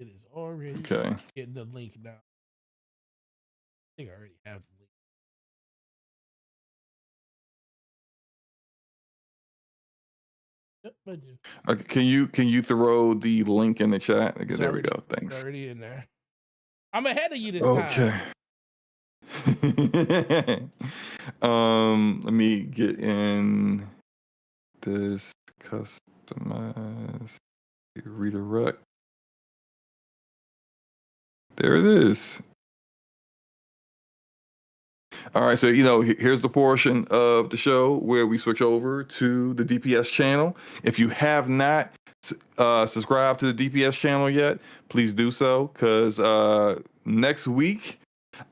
It is already Okay. getting the link now. I think I already have the link. Yep, I do. Okay. Can you throw the link in the chat? Okay, there we go. It's Thanks. already in there. I'm ahead of you this time. Okay. Let me get in this customize redirect. There it is. All right, so here's the portion of the show where we switch over to the DPS channel. If you have not subscribed to the DPS channel yet, please do so, because next week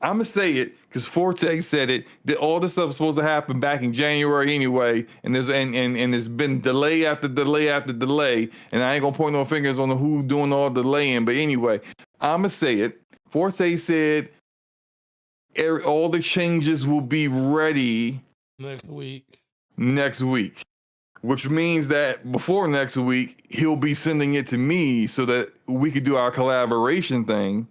I'm gonna say it because Forte said it. That all this stuff was supposed to happen back in January anyway, and there's been delay after delay after delay, and I ain't gonna point no fingers on who doing all the delaying, but anyway, I'm gonna say it. Forte said all the changes will be ready next week, which means that before next week, he'll be sending it to me so that we could do our collaboration thing.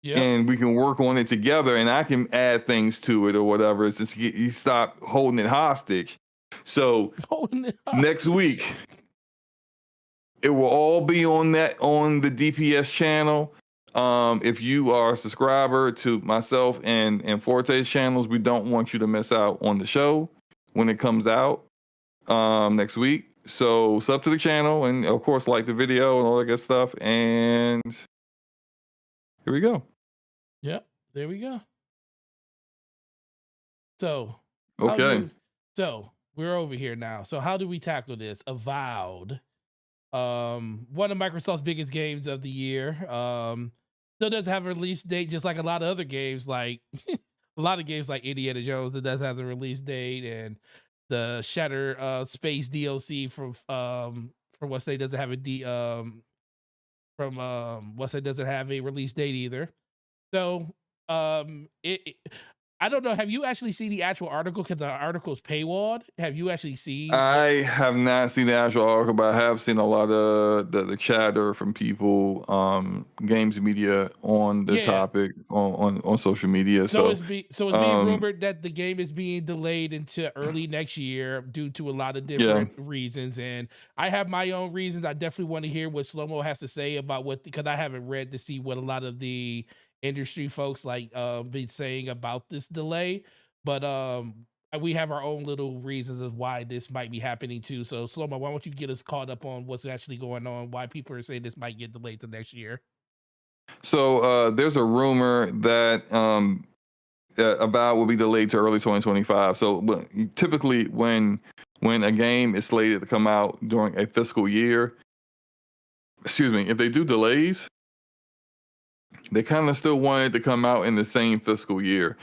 Yep. And we can work on it together, and I can add things to it or whatever, since he stopped holding it hostage. So next week, it will all be on the DPS channel. If you are a subscriber to myself and Forte's channels, we don't want you to miss out on the show when it comes out next week. So sub to the channel, and of course like the video and all that good stuff. And here we go. Yep, there we go. So okay, so we're over here now. So how do we tackle this? Avowed, one of Microsoft's biggest games of the year. Still does have a release date, just like a lot of other games, like a lot of games like Indiana Jones that does have the release date, and the Shatter Space DLC from What's Day doesn't have What's Day doesn't have a release date either. So I don't know. Have you actually seen the actual article? Because the article's paywalled. Have you actually seen? I have not seen the actual article, but I have seen a lot of the chatter from people, games media on the topic on social media. So it's being rumored that the game is being delayed into early next year due to a lot of different reasons. And I have my own reasons. I definitely want to hear what Slow-Mo has to say about because I haven't read to see what a lot of the industry folks been saying about this delay. But we have our own little reasons of why this might be happening too. So Slow-Mo, why don't you get us caught up on what's actually going on, why people are saying this might get delayed to next year? So there's a rumor that Avowed will be delayed to early 2025. So typically when a game is slated to come out during a fiscal year, if they do delays, they kind of still want it to come out in the same fiscal year.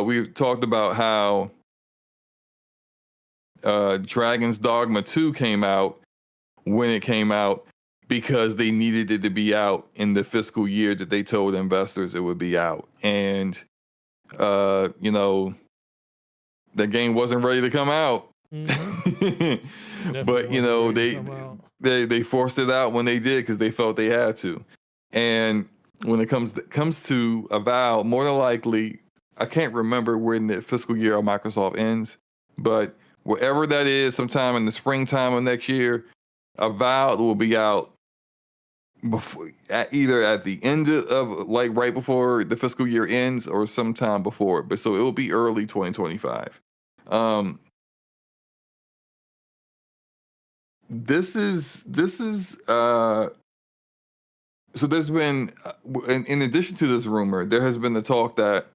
We've talked about how Dragon's Dogma 2 came out when it came out because they needed it to be out in the fiscal year that they told investors it would be out. And, the game wasn't ready to come out. Mm-hmm. But, they forced it out when they did because they felt they had to. And when it comes to Avowed, more than likely, I can't remember when the fiscal year of Microsoft ends, but wherever that is, sometime in the springtime of next year, Avowed will be out before, either at the end of right before the fiscal year ends or sometime before. But so it will be early 2025. This is so there's been, in addition to this rumor, there has been the talk that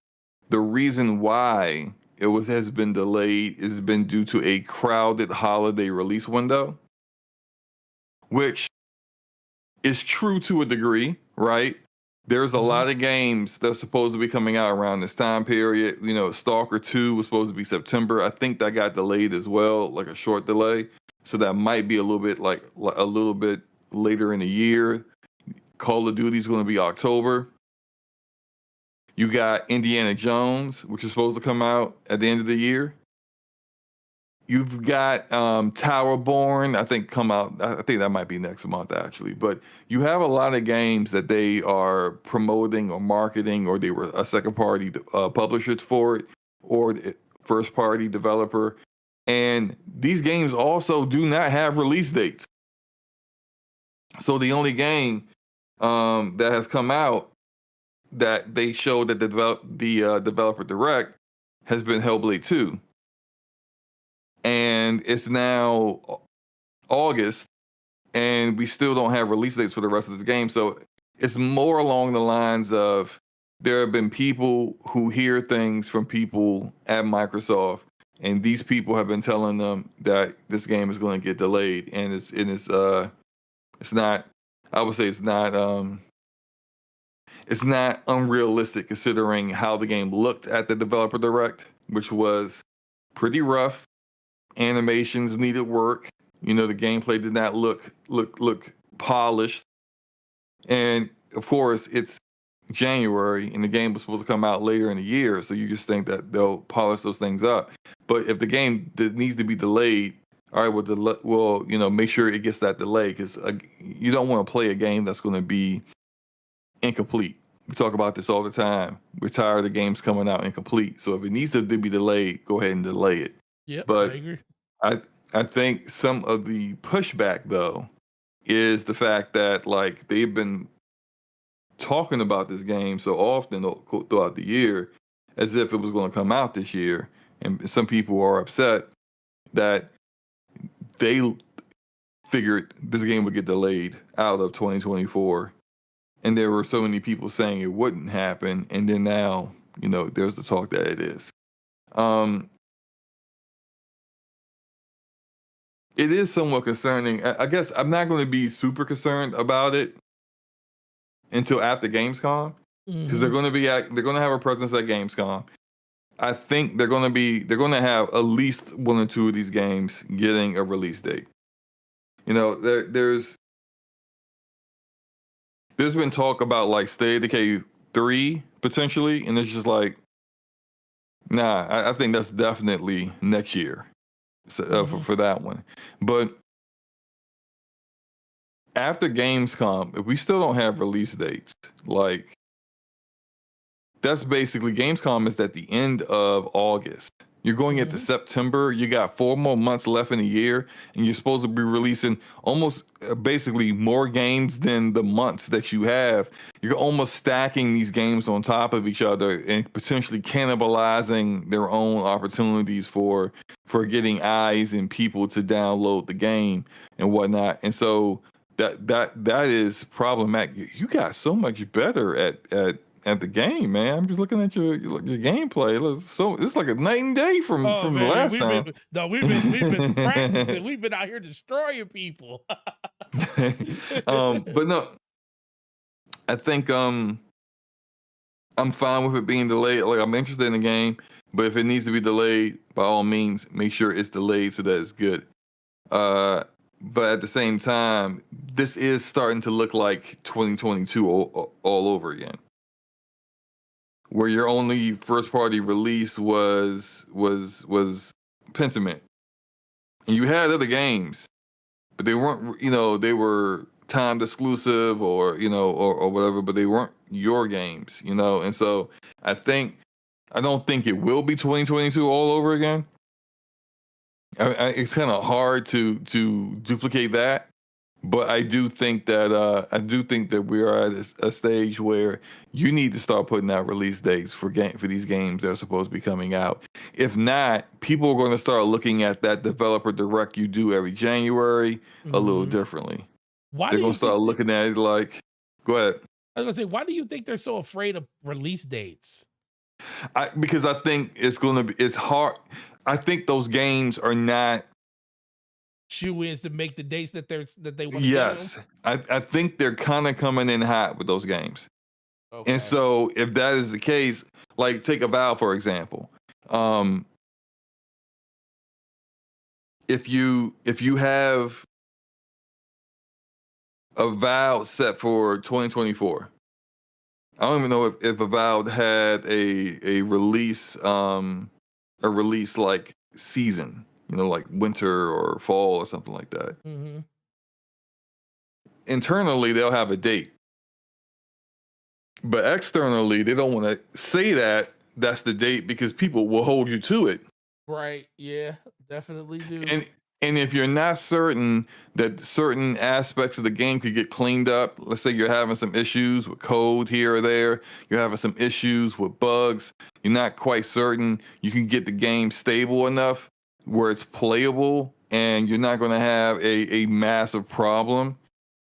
the reason why has been delayed has been due to a crowded holiday release window, which is true to a degree, right? There's a lot of games that are supposed to be coming out around this time period. Stalker 2 was supposed to be September. I think that got delayed as well, like a short delay. So that might be a little bit later in the year. Call of Duty is going to be October. You got Indiana Jones, which is supposed to come out at the end of the year. You've got Towerborn, I think come out. I think that might be next month actually. But you have a lot of games that they are promoting or marketing, or they were a second party publisher for it, or first party developer. And these games also do not have release dates. So the only game that has come out that they showed that the developer direct has been Hellblade 2. And it's now August, and we still don't have release dates for the rest of this game. So it's more along the lines of there have been people who hear things from people at Microsoft, and these people have been telling them that this game is going to get delayed, and it's not. I would say it's not unrealistic considering how the game looked at the developer direct, which was pretty rough. Animations needed work. You know, the gameplay did not look polished. And of course, it's January, and the game was supposed to come out later in the year, so you just think that they'll polish those things up. But if the game needs to be delayed, all right, well, make sure it gets that delay, because you don't want to play a game that's going to be incomplete. We talk about this all the time. We're tired of games coming out incomplete. So if it needs to be delayed, go ahead and delay it. Yep, But I agree. I think some of the pushback though is the fact that like they've been talking about this game so often throughout the year as if it was going to come out this year, and some people are upset that they figured this game would get delayed out of 2024, and there were so many people saying it wouldn't happen, and then now there's the talk that it is. It is somewhat concerning. I guess I'm not going to be super concerned about it until after Gamescom, because they're going to have a presence at Gamescom. I think they're going to have at least one or two of these games getting a release date. There's been talk about like State of Decay 3 potentially, and it's just like, nah, I think that's definitely next year for that one. But after Gamescom, if we still don't have release dates, like that's basically Gamescom is at the end of August. You're going into September. You got 4 more months left in the year, and you're supposed to be releasing almost basically more games than the months that you have. You're almost stacking these games on top of each other and potentially cannibalizing their own opportunities for getting eyes and people to download the game and whatnot. And so that is problematic. You got so much better at the game, man. I'm just looking at your gameplay. It's like a night and day from the last time. We've been practicing. We've been out here destroying people. But no, I think I'm fine with it being delayed. Like, I'm interested in the game, but if it needs to be delayed, by all means, make sure it's delayed so that it's good. But at the same time, this is starting to look like 2022 all over again, where your only first party release was Pentiment, and you had other games, but they weren't, they were timed exclusive or whatever, but they weren't your games, and so I don't think it will be 2022 all over again. It's kind of hard to duplicate that, but I do think that we are at a stage where you need to start putting out release dates for these games that are supposed to be coming out. If not, people are going to start looking at that developer direct you do every January a little differently. They're going to start looking at it like, go ahead. I was going to say, why do you think they're so afraid of release dates? Because I think it's hard. I think those games are not shoe-ins to make the dates that they want to. Yes, I think they're kind of coming in hot with those games. Okay. And so if that is the case, like take Avowed for example. If you have Avowed set for 2024, I don't even know if Avowed had a release like season. like winter or fall or something like that. Mm-hmm. Internally, they'll have a date, but externally, they don't want to say that that's the date because people will hold you to it. Right. Yeah, definitely do. And if you're not certain that certain aspects of the game could get cleaned up, let's say you're having some issues with code here or there, you're having some issues with bugs, you're not quite certain you can get the game stable enough where it's playable and you're not going to have a massive problem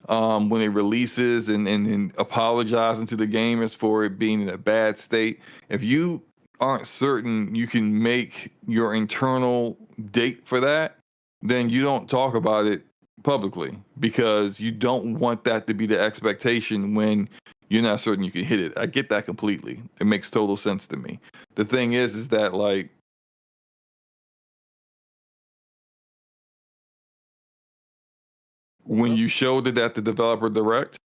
when it releases and apologizing to the gamers for it being in a bad state. If you aren't certain you can make your internal date for that, then you don't talk about it publicly because you don't want that to be the expectation when you're not certain you can hit it. I get that completely. It makes total sense to me. The thing is that like when you showed it at the developer direct,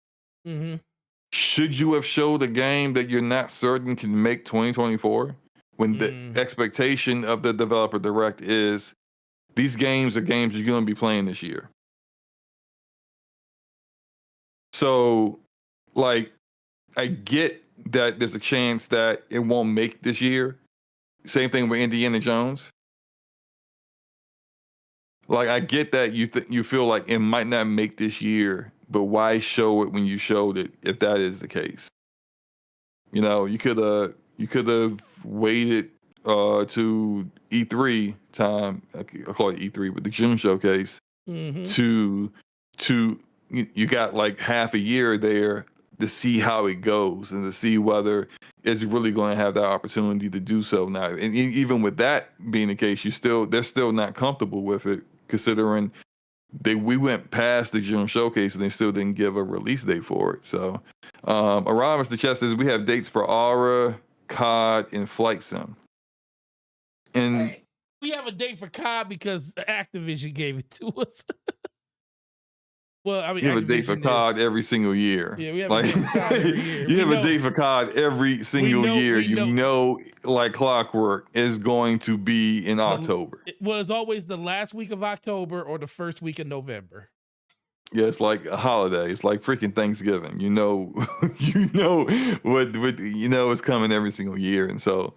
Mm-hmm. should you have showed a game that you're not certain can make 2024 when the expectation of the developer direct is these games are games you're going to be playing this year? So, like, I get that there's a chance that it won't make this year. Same thing with Indiana Jones. Like, I get that you feel like it might not make this year, but why show it when you showed it if that is the case? You could have waited to E3 time. I call it E3, but the June showcase to you got like half a year there to see how it goes and to see whether it's really going to have that opportunity to do so now. And even with that being the case, they're still not comfortable with it considering we went past the June showcase and they still didn't give a release date for it. So, Aramis the Chess says we have dates for Aura, COD, and Flight Sim. And we have a date for COD because Activision gave it to us. Well, I mean, you have a date for COD every single year. Yeah, we have a date for COD every year. You have a date for COD every single year. You know, like clockwork, is going to be in October. It was always the last week of October or the first week of November. Yeah, it's like a holiday. It's like freaking Thanksgiving. You know what it's coming every single year. And so,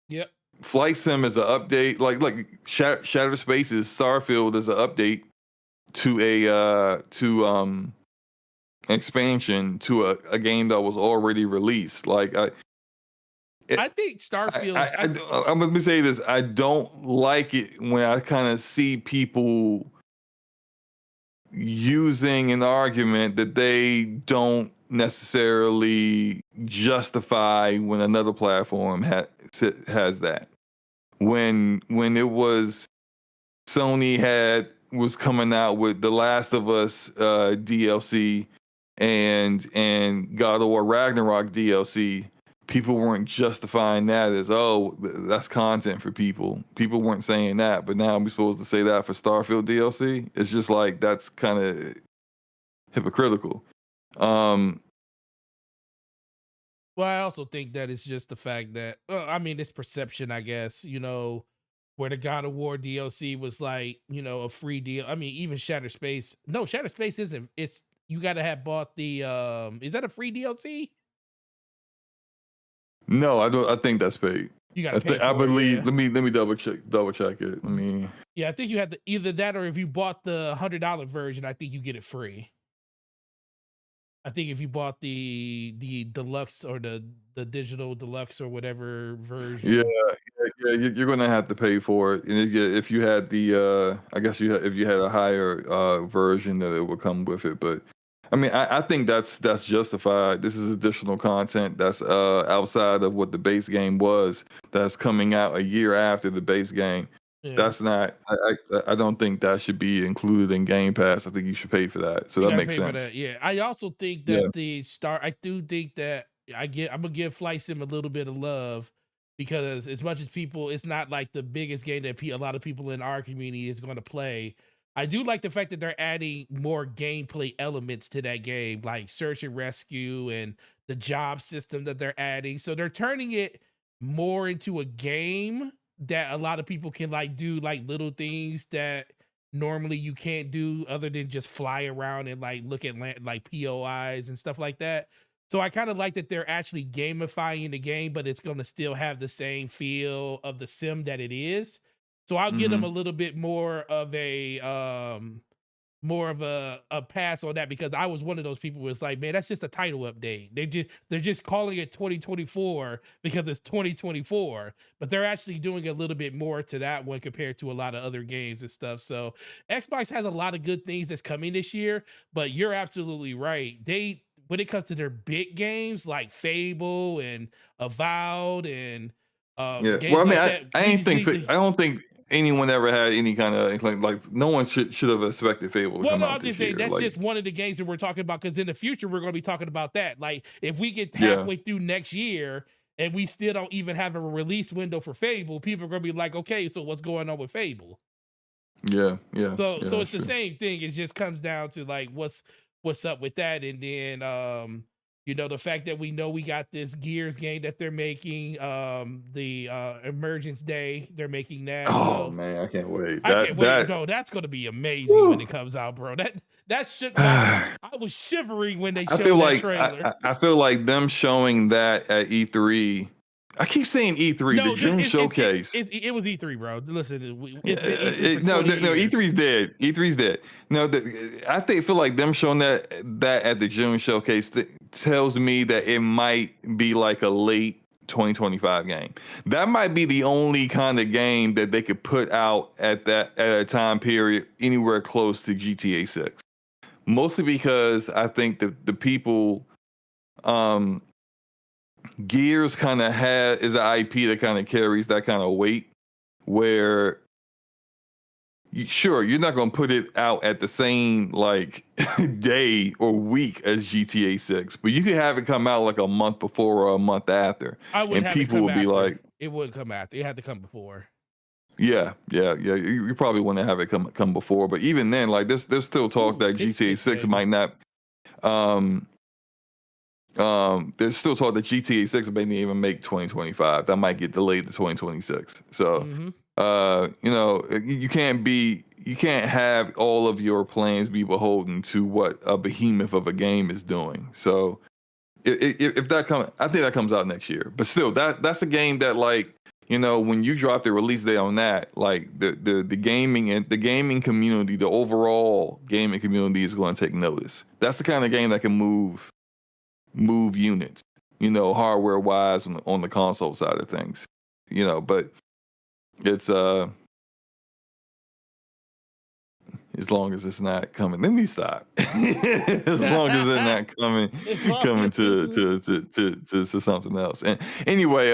yep. Flight Sim is an update. Like Shattered Spaces, Starfield is an update to expansion to a game that was already released. Like I think Starfield. I'm gonna say this. I don't like it when I kind of see people using an argument that they don't necessarily justify when another platform has that. When it was Sony was coming out with The Last of Us DLC and God of War Ragnarok DLC, people weren't justifying that as, oh, that's content for people. People weren't saying that, but now we're supposed to say that for Starfield DLC. It's just like that's kind of hypocritical. Well, I also think that it's just the fact that, I mean, it's perception, I guess, where the God of War DLC was like, a free deal. I mean, even Shattered Space. No, Shattered Space isn't. It's you got to have bought the. Is that a free DLC? No, I don't. I think that's paid. You got to pay. I believe. Yeah. Let me double check it. Let me. Yeah, I think you have to either that or if you bought the $100 version, I think you get it free. I think if you bought the deluxe or the digital deluxe or whatever version, you're gonna have to pay for it. And if you had the, I guess if you had a higher version, that it would come with it. But I mean, I think that's justified. This is additional content that's outside of what the base game was. That's coming out a year after the base game. Yeah. That's not. I don't think that should be included in Game Pass. I think you should pay for that. So that makes sense. Yeah, I also think that I do think that I'm gonna give Flight Sim a little bit of love because as much as people, it's not like the biggest game that a lot of people in our community is going to play. I do like the fact that they're adding more gameplay elements to that game, like search and rescue and the job system that they're adding. So they're turning it more into a game that a lot of people can like do like little things that normally you can't do other than just fly around and like look at like POIs and stuff like that. So I kind of like that they're actually gamifying the game, but it's going to still have the same feel of the sim that it is. So I'll give them Mm-hmm. a little bit more of a pass on that, because I was one of those people who was like, man, that's just a title update. They're just calling it 2024 because it's 2024, but they're actually doing a little bit more to that one compared to a lot of other games and stuff. So Xbox has a lot of good things that's coming this year, but you're absolutely right. They, when it comes to their big games like Fable and Avowed and Yeah. Well, games I mean, like that, I we ain't just think need to. I don't think anyone ever had any kind of like no one should have expected Fable to Well, come no, out I'm just this saying year. that's Like, just one of the games that we're talking about, because in the future we're going to be talking about that. Like, if we get yeah, halfway through next year and we still don't even have a release window for Fable, people are going to be like, okay, so what's going on with Fable? yeah, yeah, So, yeah. so That's it's the true. same thing. It just comes down to like what's up with that, and then the fact that we know we got this Gears game that they're making, the Emergence Day, they're making that. Oh So man, I can't wait. I can't wait. That No, that's gonna be amazing when whew. it comes out, bro. That should like I was shivering when they I feel showed that like trailer. I feel like them showing that at E3. I keep saying E3, the No, June it showcase. it was E3, bro. Listen, Yeah, it's been E3 for no, 20 no, years. E3's dead. E3's dead. No, I feel like them showing that at the June showcase tells me that it might be like a late 2025 game. That might be the only kind of game that they could put out at a time period anywhere close to GTA 6. Mostly because I think the people um Gears kind of is an IP that kind of carries that kind of weight where sure, you're not going to put it out at the same like day or week as GTA 6, but you could have it come out like a month before or a month after, I wouldn't and have it people come would be after. like, It wouldn't come after. It had to come before. yeah, yeah, yeah. You probably want to have it come before, but even then, like there's still talk Ooh, that Pitch GTA Six, 6 baby. might not. Um, there's still talk that GTA 6 may not even make 2025. That might get delayed to 2026. So, Mm-hmm. you can't have all of your plans be beholden to what a behemoth of a game is doing. So, if that comes, I think that comes out next year. But still, that's a game that like when you drop the release date on that, like the gaming and the gaming community, the overall gaming community is going to take notice. That's the kind of game that can move units, hardware wise on the console side of things, but it's as long as it's not coming. Let me stop. As long as it's not As long coming as to something else. And anyway,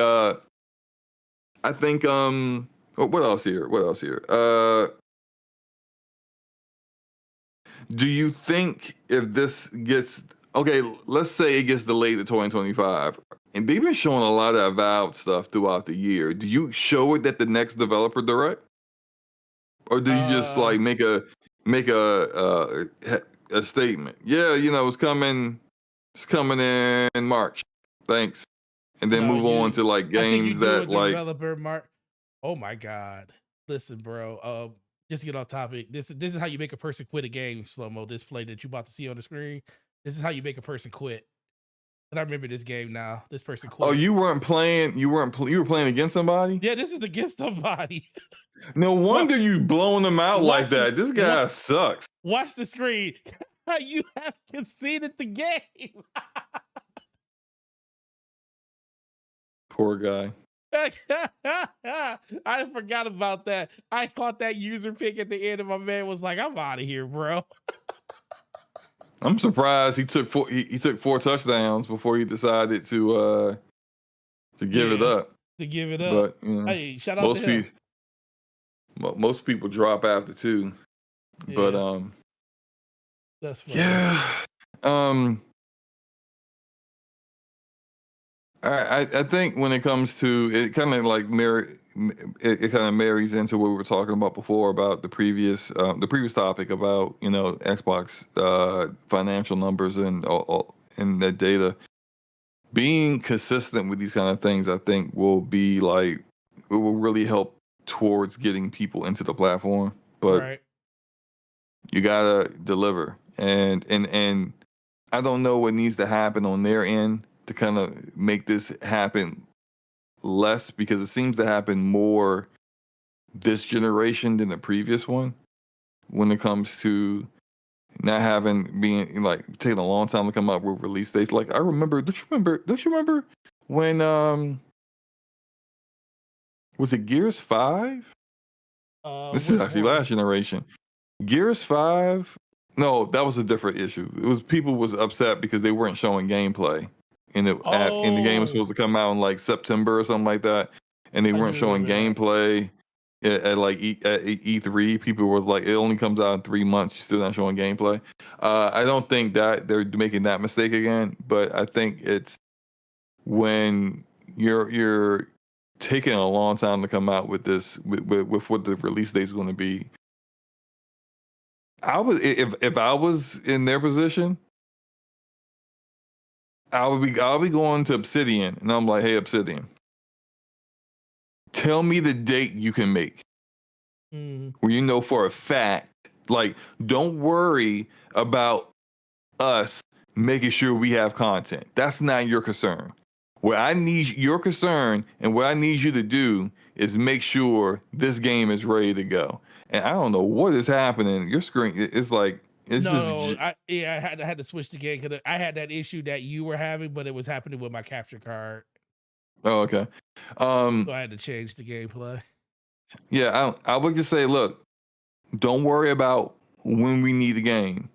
I think what else here? What else here? Do you think if this gets okay, let's say it gets delayed to 2025, and they've been showing a lot of Avowed stuff throughout the year. Do you show it at the next developer direct, or do you just uh, like make a statement? Yeah, it's coming in March. Thanks, and then no, move on to like I think you games do a that like. developer mark. Oh my god. Listen, bro. Just to get off topic. This is how you make a person quit a game, slow mo display that you about to see on the screen. This is how you make a person quit. And I remember this game now. This person Oh, quit. you weren't playing. You were playing against somebody. Yeah, this is against somebody. No What wonder you blowing them out like watch the that. This what guy sucks. watch the screen. You have conceded the game. Poor guy. I forgot about that. I caught that user pick at the end, and my man was like, "I'm out of here, bro." I'm surprised he took four touchdowns before he decided to give it Yeah, up. to give it up. But Hey, shout out to most him. people most people drop after two. But Yeah, that's funny. yeah. Um I think when it comes to it, kind of like it kind of marries into what we were talking about before about the previous topic about Xbox financial numbers and that data being consistent with these kind of things. I think will be like will really help towards getting people into the platform. But Right. you gotta deliver, and I don't know what needs to happen on their end to kind of make this happen less, because it seems to happen more this generation than the previous one when it comes to not having being like taking a long time to come up with release dates. Like I remember, don't you remember when was it Gears 5? This is Which actually one? last generation. Gears 5. No, that was a different issue. It was people was upset because they weren't showing gameplay. And the game was Oh, supposed to come out in like September or something like that, and they I do weren't showing remember that. gameplay at E3. People were like, it only comes out in 3 months. You're still not showing gameplay. I don't think that they're making that mistake again, but I think it's when you're taking a long time to come out with this with what the release date is going to be. I was if I was in their position, I'll be going to Obsidian, and I'm like, hey Obsidian, tell me the date you can make Mm. where you know for a fact. Like, don't worry about us making sure we have content. That's not your concern. What I need your concern and what I need you to do is make sure this game is ready to go. And I don't know what is happening. Your screen, it's like it's No, just. I had to switch the game because I had that issue that you were having, but it was happening with my capture card, Oh, okay. so I had to change the gameplay. Yeah, I would just say, look, don't worry about when we need a game.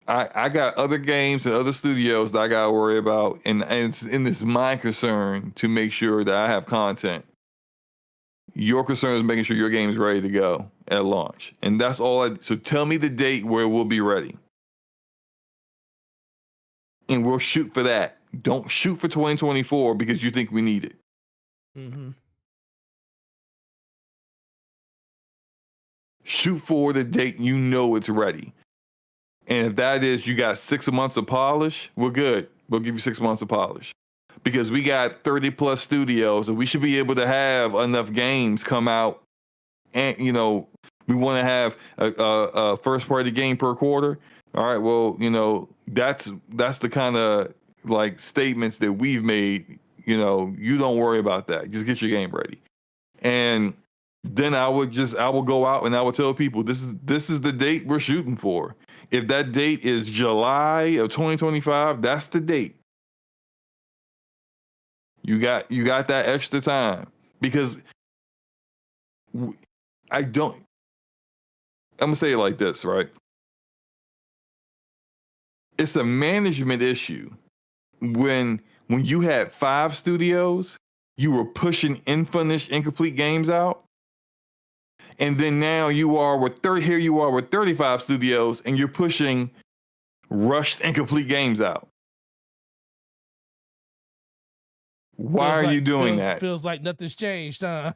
I got other games and other studios that I gotta worry about, and it's my concern to make sure that I have content. Your concern is making sure your game is ready to go at launch, and that's all. So tell me the date where we'll be ready, and we'll shoot for that. Don't shoot for 2024 because you think we need it. Mm-hmm. Shoot for the date you know it's ready. And if that is you got 6 months of polish, we're good. We'll give you 6 months of polish. Because we got 30 plus studios, and we should be able to have enough games come out. And we want to have a first party game per quarter. All right, well, that's the kind of like statements that we've made. You don't worry about that. Just get your game ready. And then I will go out and I will tell people this is the date we're shooting for. If that date is July of 2025, that's the date. You got that extra time, because I don't. I'm gonna say it like this, right? It's a management issue when you had 5 studios, you were pushing unfinished, incomplete games out, and then now you are with 35 studios, and you're pushing rushed, incomplete games out. Why are you doing that? Feels like nothing's changed, huh?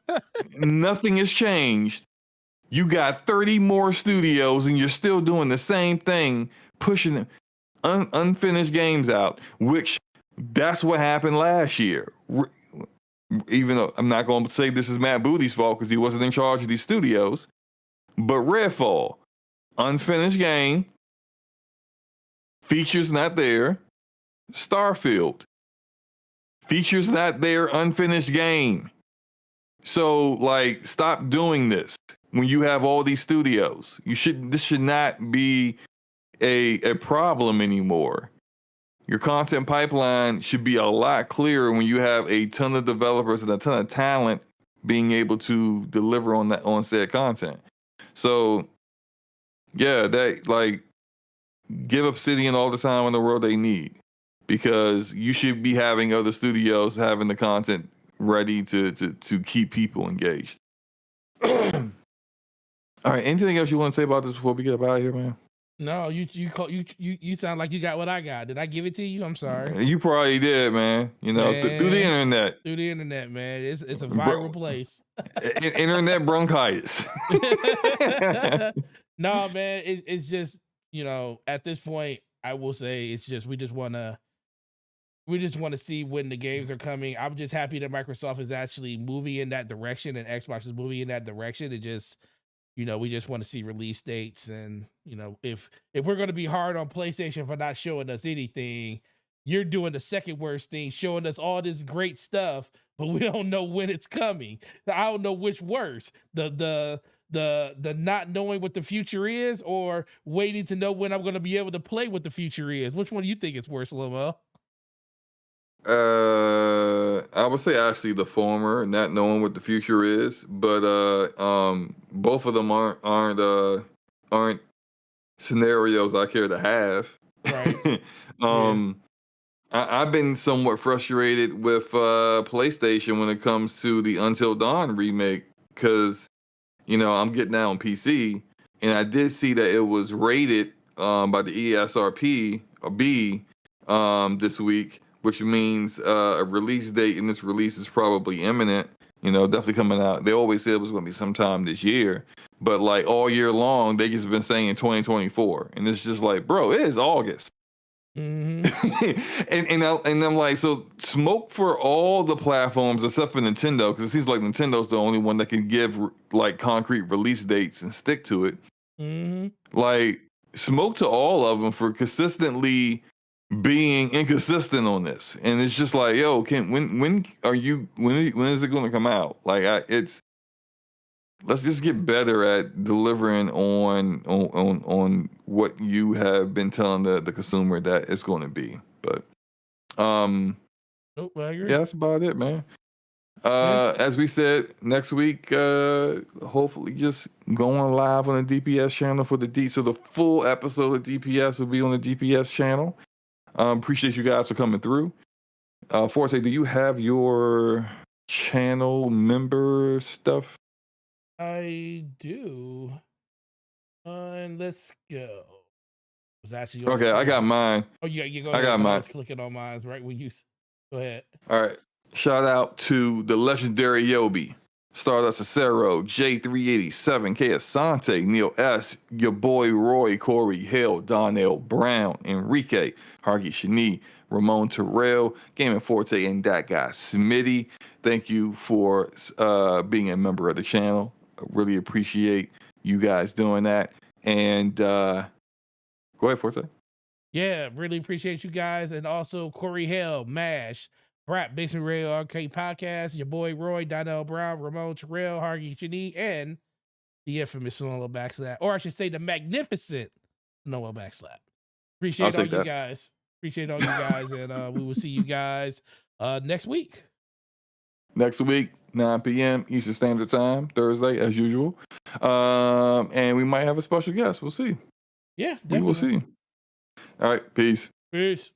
Nothing has changed. You got 30 more studios and you're still doing the same thing, pushing unfinished games out, which that's what happened last year. Even though I'm not going to say this is Matt Booty's fault because he wasn't in charge of these studios, but Redfall, unfinished game, features not there. Starfield, features not there, unfinished game. So, like, stop doing this when you have all these studios. This should not be a problem anymore. Your content pipeline should be a lot clearer when you have a ton of developers and a ton of talent being able to deliver on said content. So, yeah, that, like, give Obsidian all the time in the world they need, because you should be having other studios having the content ready to keep people engaged. All right. Anything else you want to say about this before we get up out of here, man? No, you sound like you got what I got. Did I give it to you? I'm sorry. You probably did, man. Through the Man, internet. through the internet, man. It's a viral place. Internet bronchitis. No, man, it's just, at this point, I will say it's just we just want to we just want to see when the games are coming. I'm just happy that Microsoft is actually moving in that direction and Xbox is moving in that direction. It just, we just want to see release dates. And, if we're going to be hard on PlayStation for not showing us anything, you're doing the second worst thing, showing us all this great stuff, but we don't know when it's coming. I don't know which worse. The not knowing what the future is, or waiting to know when I'm going to be able to play what the future is. Which one do you think is worse, Lomo? I would say actually the former, not knowing what the future is, but both of them aren't scenarios I care to have. Right. um, I've been somewhat frustrated with PlayStation when it comes to the Until Dawn remake, because I'm getting that on PC, and I did see that it was rated by the ESRP or B this week, which means a release date, and this release is probably imminent. Definitely coming out. They always said it was going to be sometime this year, but like all year long, they just been saying 2024, and it's just like, bro, it is August. Mm-hmm. and I'm like, so smoke for all the platforms except for Nintendo, because it seems like Nintendo's the only one that can give like concrete release dates and stick to it. Mm-hmm. Like, smoke to all of them for consistently being inconsistent on this. And it's just like, yo, when is it going to come out? Like, let's just get better at delivering on what you have been telling the consumer that it's going to be. But Nope, I agree. yeah, that's about it, man. As we said, next week, hopefully just going live on the DPS channel for so the full episode of DPS will be on the DPS channel. Appreciate you guys for coming through. Forte, do you have your channel member stuff? I do. And let's go. Was actually Okay, I got mine. Oh, yeah, you go ahead. I got mine. I was clicking on mine right when you. Go ahead. All right. Shout out to the legendary Yobi, Stardust Acero, J387, K Asante, Neil S, your boy Roy, Corey Hill, Donnell Brown, Enrique, Hargy Shani, Ramon Terrell, Gaming Forte, and that guy Smitty. Thank you for being a member of the channel. I really appreciate you guys doing that. And go ahead, Forte. Yeah, really appreciate you guys. And also Corey Hill, MASH, Rap, Basement Radio Arcade Podcast, your boy Roy, Donnell Brown, Ramon Terrell, Hargy Shani, and the infamous Noah Backslap. Or I should say the magnificent Noah Backslap. Appreciate all you guys. Appreciate all you guys. And we will see you guys next week. Next week, 9 p.m. Eastern Standard Time, Thursday, as usual. And we might have a special guest. We'll see. Yeah, definitely. We will see. All right. Peace. Peace.